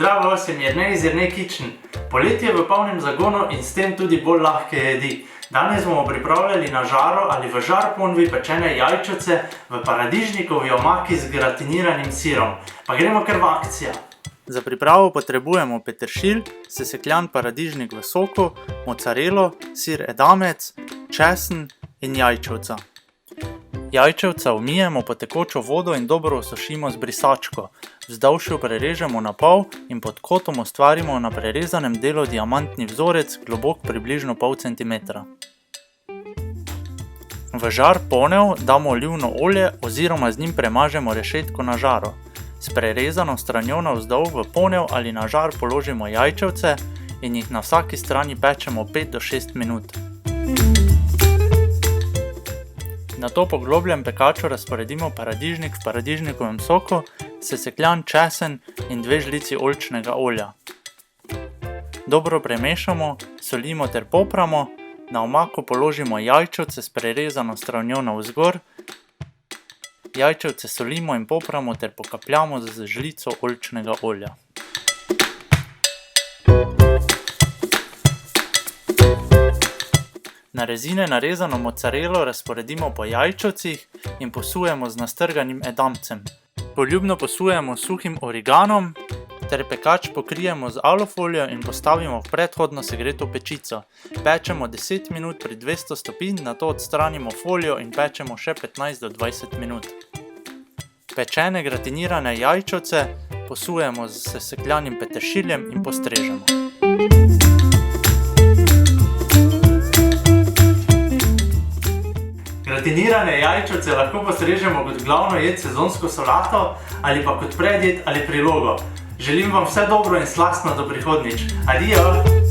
Zdravo, sem Jernej iz Jernej Kitchen. Poletje je v polnem zagonu in s tem tudi bolj lahke jedi. Danes bomo pripravljali na žaro ali v žar ponvi pečene jajčevce v paradižnikovi omaki z gratiniranim sirom. Pa gremo kar v akcijo. Za pripravo potrebujemo peteršilj, sesekljan paradižnik v soku, mocarelo, sir edamec, česen in jajčevca. Jajčevca umijemo pod tekočo vodo in dobro osušimo z brisačko. Vzdolžju prerežemo na pol in pod kotom ustvarimo na prerezanem delu diamantni vzorec, globok približno pol centimetra. V žar ponev damo olivno olje oziroma z njim premažemo rešetko na žaro. S prerezano stranjo navzdol v ponev ali na žar položimo jajčevce in jih na vsaki strani pečemo 5 do 6 minut. Nato po globljem pekaču razporedimo paradižnik v paradižnikovem soku, sesekljan česen in 2 žlici oljčnega olja. Dobro premešamo, solimo ter popramo, na omako položimo jajčevce s prerezano stranjo navzgor, jajčevce solimo in popramo ter pokapljamo z žlico oljčnega olja. Na rezine narezano mocarelo razporedimo po jajčevcih in posujemo z nastrganim edamcem. Poljubno posujemo s suhim origanom ter pekač pokrijemo z alufolijo in postavimo v predhodno segreto pečico. Pečemo 10 minut pri 200 stopinj, nato odstranimo folijo in pečemo še 15 do 20 minut. Pečene gratinirane jajčevce posujemo z sesekljanim peteršiljem in postrežemo. Gratinirane jajčevce lahko postrežemo kot glavno jed sezonsko solato ali pa kot predjed ali prilogo. Želim vam vse dobro in slastno do prihodnjič. Adijo!